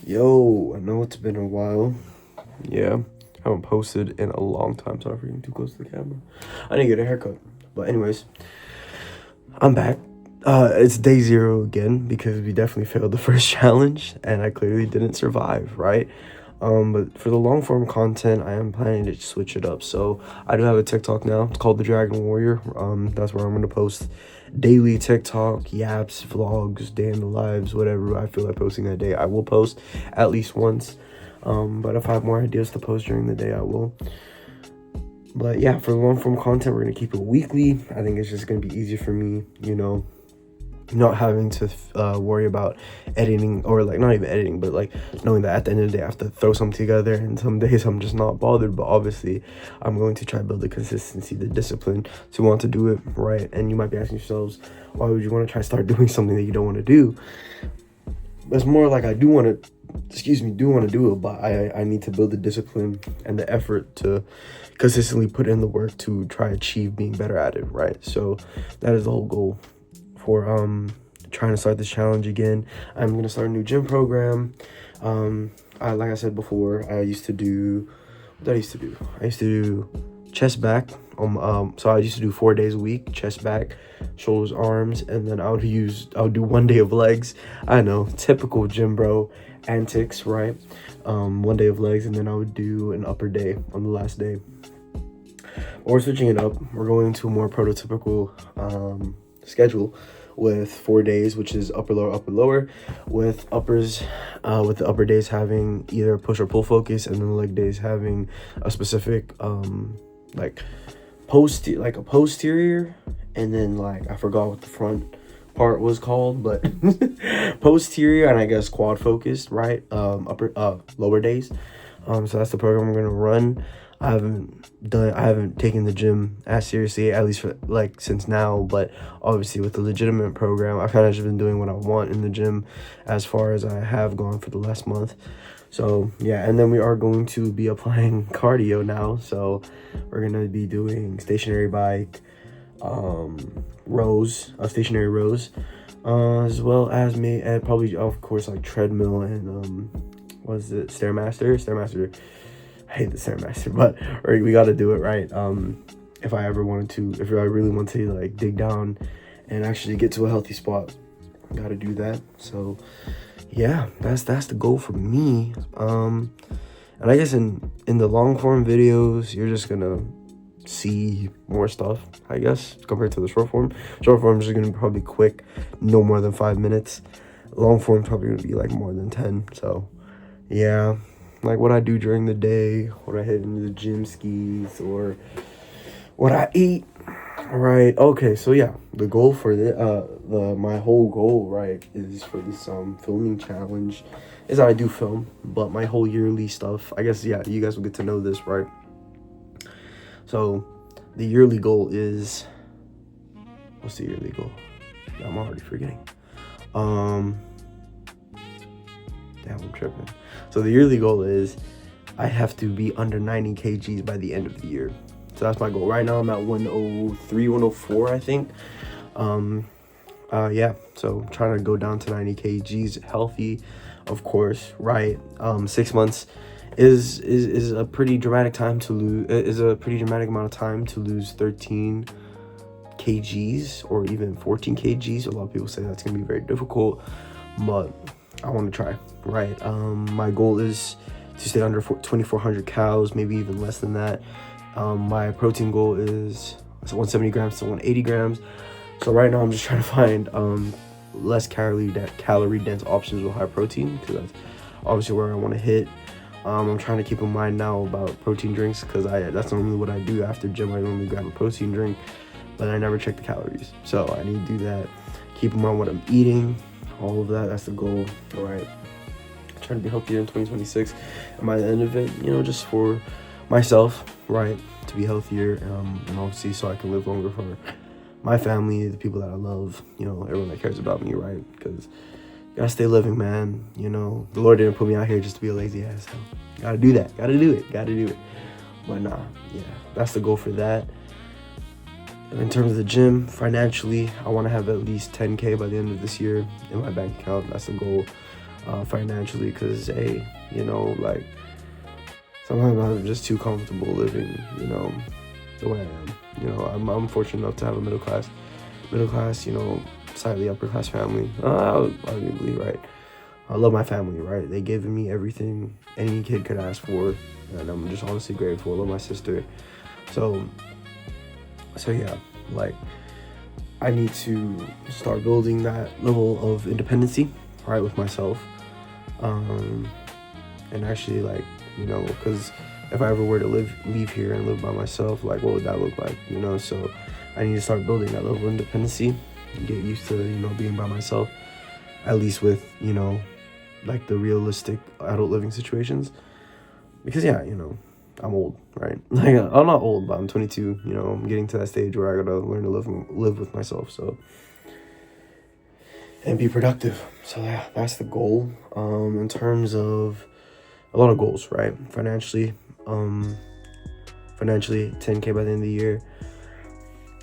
Yo, I know it's been a while. Yeah, haven't posted in a long time. Sorry for getting too close to the camera. I didn't get a haircut. But anyways, I'm back. It's day 0 again because we definitely failed the first challenge and I clearly didn't survive, right? But for the long form content, I am planning to switch it up. So I do have a TikTok now. It's called The Dragon Warrior. That's where I'm gonna post daily TikTok, yaps, vlogs, day in the lives, whatever I feel like posting that day. I will post at least once. But if I have more ideas to post during the day, I will. But yeah, for the long form content, we're gonna keep it weekly. I think it's just gonna be easier for me, not having to worry about editing, or like not even editing, but like knowing that at the end of the day I have to throw something together, and some days I'm just not bothered. But obviously I'm going to try to build the consistency, the discipline to want to do it right. And you might be asking yourselves, why would you want to try to start doing something that you don't want to do? It's more like I do want to do it, but I need to build the discipline and the effort to consistently put in the work to try achieve being better at it, right? So that is the whole goal for trying to start this challenge again. I'm gonna start a new gym program. Like I said before, I used to do chest back. So I used to do 4 days a week, chest back, shoulders, arms, and then I would do 1 day of legs. I know, typical gym bro antics, right? 1 day of legs, and then I would do an upper day on the last day. But we're switching it up. We're going into a more prototypical schedule with 4 days, which is upper lower, with uppers, with the upper days having either push or pull focus, and then the leg days having a specific like a posterior, and then like I forgot what the front part was called, but posterior and I guess quad focused, right? Lower days. So that's the program I'm gonna run. I haven't taken the gym as seriously, at least for like since now, but obviously with the legitimate program, I've kind of just been doing what I want in the gym as far as I have gone for the last month. So yeah, and then we are going to be applying cardio now. So we're gonna be doing stationary bike, stationary rows, as well as probably of course like treadmill and Stairmaster. I hate the Stairmaster, but we got to do it right. If I really want to like dig down and actually get to a healthy spot, got to do that. So yeah, that's the goal for me. And I guess in the long form videos, you're just gonna see more stuff, I guess, compared to the short form. Short form is just gonna be probably quick, no more than 5 minutes. Long form probably gonna be like more than 10. So yeah, like what I do during the day, what I hit into the gym skis, or what I eat. Right. Okay. So yeah, the goal for my whole goal, right, is for this filming challenge, is that I do film, but my whole yearly stuff, I guess, yeah, you guys will get to know this, right? So the yearly goal is, what's the yearly goal? I'm already forgetting. Damn, I'm tripping. So the yearly goal is I have to be under 90 kgs by the end of the year. So that's my goal. Right now I'm at 103, 104, I think. Yeah, so trying to go down to 90 kgs healthy, of course, right? 6 months is a pretty dramatic time to lose, is a pretty dramatic amount of time to lose 13 kgs or even 14 kgs. A lot of people say that's gonna be very difficult, but I want to try, right? My goal is to stay under 2,400 calories, maybe even less than that. My protein goal is 170 grams to 180 grams. So right now I'm just trying to find less calorie dense options with high protein, because that's obviously where I want to hit. I'm trying to keep in mind now about protein drinks, because that's normally what I do after gym. I normally grab a protein drink, but I never check the calories. So I need to do that. Keep in mind what I'm eating, all of that. That's the goal. All right. Trying to be healthier in 2026, and by the end of it, just for myself, right, to be healthier, and obviously so I can live longer for my family, the people that I love, everyone that cares about me, right? Because gotta stay living, man. The Lord didn't put me out here just to be a lazy ass. So gotta do that. Gotta do it. But nah, yeah, that's the goal for that. And in terms of the gym, financially, I want to have at least 10K by the end of this year in my bank account. That's the goal. financially, because hey, like sometimes I'm just too comfortable living, the way I am. I'm fortunate enough to have a middle class, slightly upper class family. I would arguably, right? I love my family, right? They gave me everything any kid could ask for, and I'm just honestly grateful. I love my sister, so yeah, like I need to start building that level of independency, right, with myself, and actually, like, because if I ever were to leave here and live by myself, like, what would that look like, So I need to start building that level of independency and get used to, being by myself, at least with, like the realistic adult living situations. Because yeah, I'm old, right? Like I'm not old, but I'm 22. I'm getting to that stage where I gotta learn to live with myself. So and be productive. So yeah, that's the goal. In terms of a lot of goals, right? Financially, 10K by the end of the year.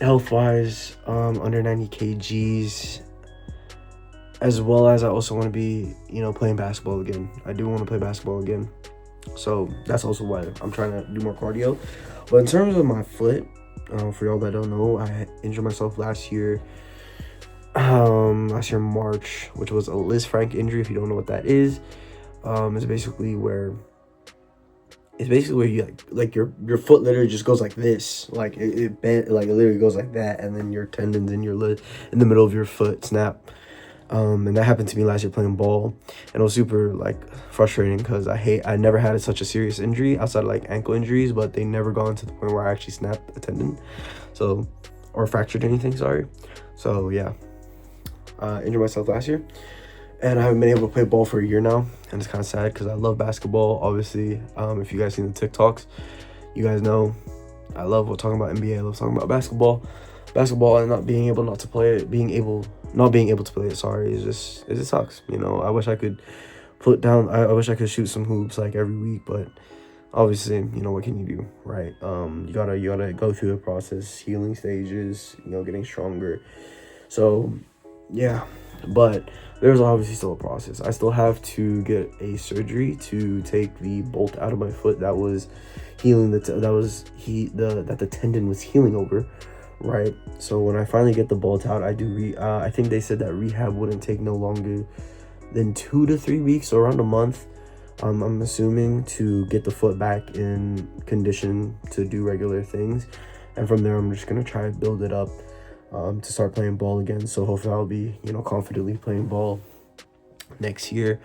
Health wise, under 90 kgs. As well as I also want to be, playing basketball again. I do want to play basketball again. So that's also why I'm trying to do more cardio. But in terms of my foot, for y'all that don't know, I injured myself last year March, which was a Lisfranc injury. If you don't know what that is, it's basically where you like your foot literally just goes like this, like it bent, like it literally goes like that, and then your tendons in in the middle of your foot snap. And that happened to me last year playing ball, and it was super like frustrating because I never had such a serious injury outside of like ankle injuries, but they never gone to the point where I actually snapped a tendon, or fractured anything. Sorry. So yeah, injured myself last year, and I haven't been able to play ball for a year now, and it's kind of sad because I love basketball. Obviously, if you guys seen the TikToks, you guys know I love talking about NBA. I love talking about basketball, and not being able to play it. Sorry, it sucks. I wish I could put down. I wish I could shoot some hoops like every week, but obviously, what can you do, right? You gotta go through the process, healing stages, getting stronger. So yeah, but there's obviously still a process. I still have to get a surgery to take the bolt out of my foot that was healing, that the tendon was healing over, right? So when I finally get the bolt out, I think they said that rehab wouldn't take no longer than 2 to 3 weeks, or around a month, I'm assuming, to get the foot back in condition to do regular things. And from there, I'm just gonna try to build it up, to start playing ball again. So hopefully I'll be, confidently playing ball next year.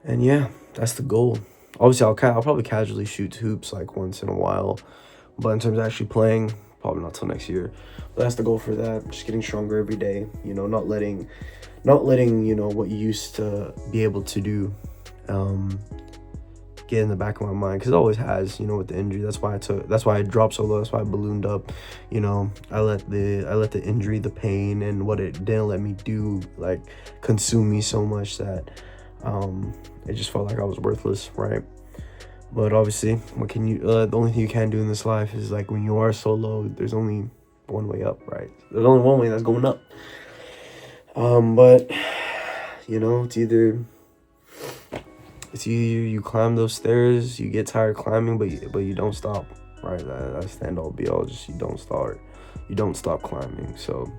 And yeah, that's the goal. Obviously, I'll probably casually shoot hoops like once in a while, but in terms of actually playing, probably not till next year. But that's the goal for that. Just getting stronger every day. Not letting what you used to be able to do, get in the back of my mind, because it always has, with the injury. That's why I dropped so low. That's why I ballooned up. I let the injury, the pain, and what it didn't let me do, like, consume me so much that it just felt like I was worthless, right? But obviously, what can you the only thing you can do in this life is, like, when you are so low, there's only one way up, right? There's only one way, that's going up. But it's either you climb those stairs, you get tired climbing, but you don't stop, right? That's the end all be all. Just you don't stop climbing. So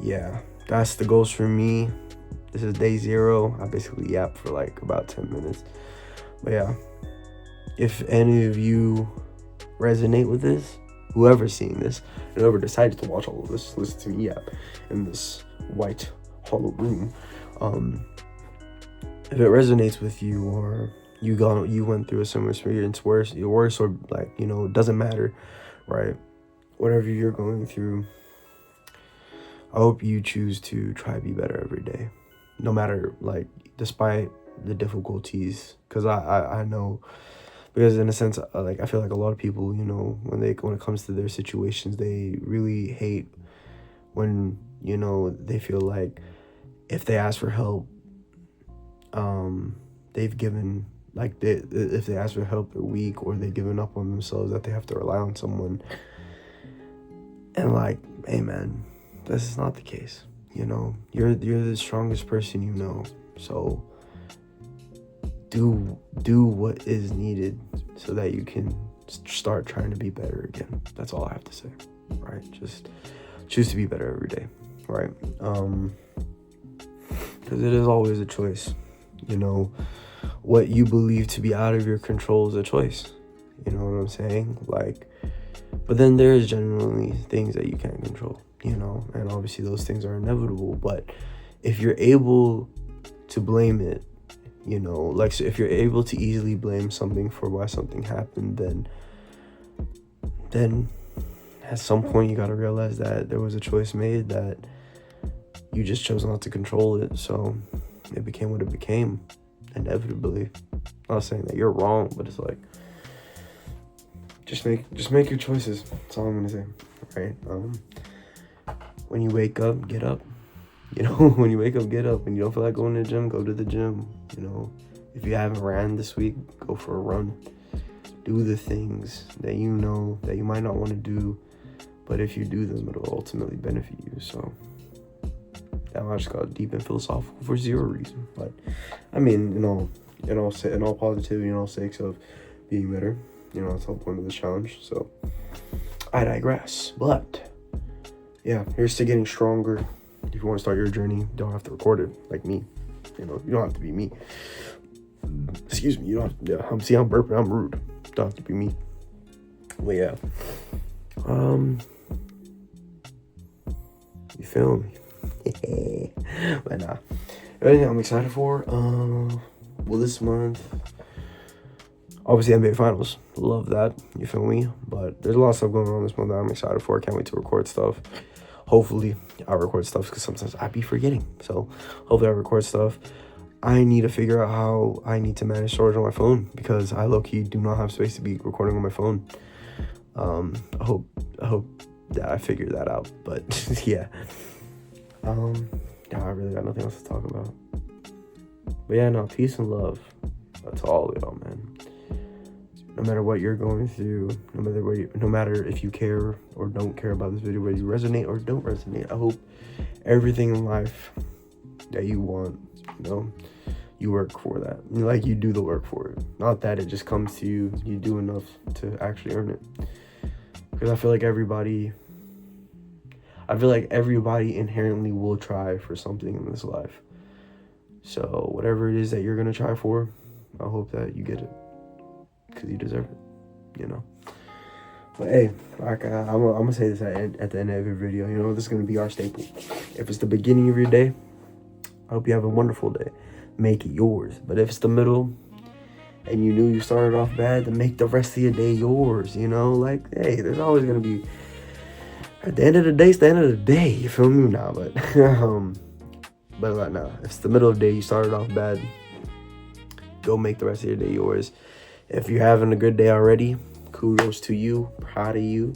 yeah, that's the goals for me. This is day 0. I basically yapped for like about 10 minutes, but yeah, if any of you resonate with this, whoever's seeing this, and whoever decided to watch all of this, listen to me yap in this white hollow room, if it resonates with you, or you went through a similar experience, worse, or like, it doesn't matter, right? Whatever you're going through, I hope you choose to try to be better every day, no matter, like, despite the difficulties, because I know, because in a sense, like, I feel like a lot of people, when it comes to their situations, they really hate when, they feel like if they ask for help, they've given, like, if they ask for help, they're weak, or they've given up on themselves, that they have to rely on someone. And, like, hey man, this is not the case. You're the strongest person, so do what is needed so that you can start trying to be better again. That's all I have to say, right? Just choose to be better every day, right? Because it is always a choice. You know, what you believe to be out of your control is a choice. You know what I'm saying? Like, but then there is generally things that you can't control, you know, and obviously those things are inevitable. But if you're able to blame it, you know, like, so if you're able to easily blame something for why something happened, then at some point you got to realize that there was a choice made, that you just chose not to control it. So it became what it became, inevitably. I'm not saying that you're wrong, but it's like, just make your choices. That's all I'm gonna say, right? When you wake up, get up. You know, when you wake up, get up. When you don't feel like going to the gym, go to the gym. You know, if you haven't ran this week, go for a run. Do the things that you know that you might not want to do, but if you do them, it'll ultimately benefit you. So that I just got deep and philosophical for zero reason. But I mean, in all positivity, in all sakes of being better. You know, that's the whole point of this challenge. So I digress. But yeah, here's to getting stronger. If you want to start your journey, you don't have to record it like me. You know, you don't have to be me. Excuse me. You don't have to, yeah, I'm burping. I'm rude. You don't have to be me. But yeah. You feel me? But nah. Everything I'm excited for. Well, this month, obviously NBA Finals. Love that. You feel me? But there's a lot of stuff going on this month that I'm excited for. I can't wait to record stuff. Hopefully, I'll record stuff because sometimes I be forgetting. So, hopefully, I record stuff. I need to figure out how I need to manage storage on my phone because I low-key do not have space to be recording on my phone. I hope that I figure that out. But, yeah. I really got nothing else to talk about. But, yeah, no, peace and love to all of y'all, man. No matter what you're going through, no matter if you care or don't care about this video, whether you resonate or don't resonate, I hope everything in life that you want, you know, you work for that. Like, you do the work for it. Not that it just comes to you, you do enough to actually earn it. Because I feel like everybody inherently will try for something in this life. So whatever it is that you're going to try for, I hope that you get it. Because you deserve it, you know. But hey, like I'm gonna say this at the end of every video. You know, this is gonna be our staple. If it's the beginning of your day, I hope you have a wonderful day. Make it yours. But if it's the middle, and you knew you started off bad, then make the rest of your day yours. You know, like, hey, there's always gonna be. At the end of the day, it's the end of the day. You feel me? Nah, but nah. If it's the middle of the day, you started off bad. Go make the rest of your day yours. If you're having a good day already, kudos to you, proud of you.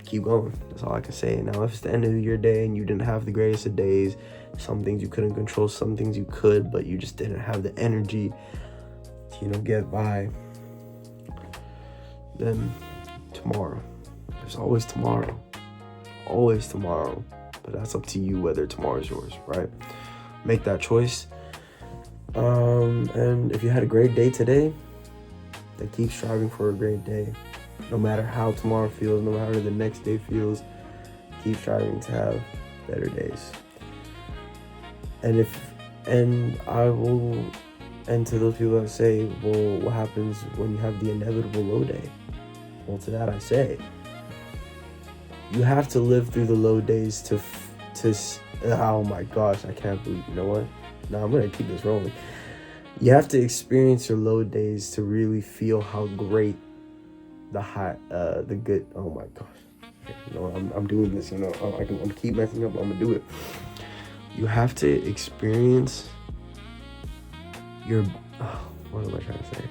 Keep going. That's all I can say. Now, if it's the end of your day and you didn't have the greatest of days, some things you couldn't control, some things you could, but you just didn't have the energy to, get by, then tomorrow. There's always tomorrow. Always tomorrow. But that's up to you whether tomorrow's yours, right? Make that choice. And if you had a great day today, then keep striving for a great day. No matter how tomorrow feels, no matter the next day feels, keep striving to have better days. And to those people that say, well, what happens when you have the inevitable low day? Well, to that I say, you have to live through the low days to oh my gosh, I can't believe, you know what? No, I'm going to keep this rolling. You have to experience your low days to really feel how great the good, oh my gosh. I'm doing this, I'm keep messing up, I'm going to do it. You have to experience what am I trying to say?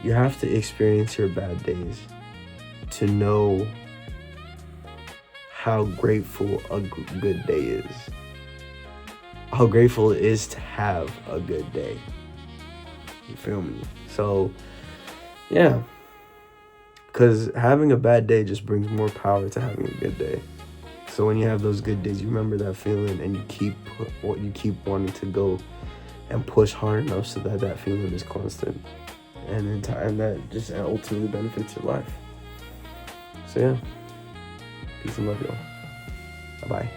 You have to experience your bad days to know how grateful a good day is. How grateful it is to have a good day. You feel me? So, yeah. Because having a bad day just brings more power to having a good day. So when you have those good days, you remember that feeling and you keep wanting to go and push hard enough so that that feeling is constant, and in time that just ultimately benefits your life. So yeah, peace and love, y'all. Bye bye.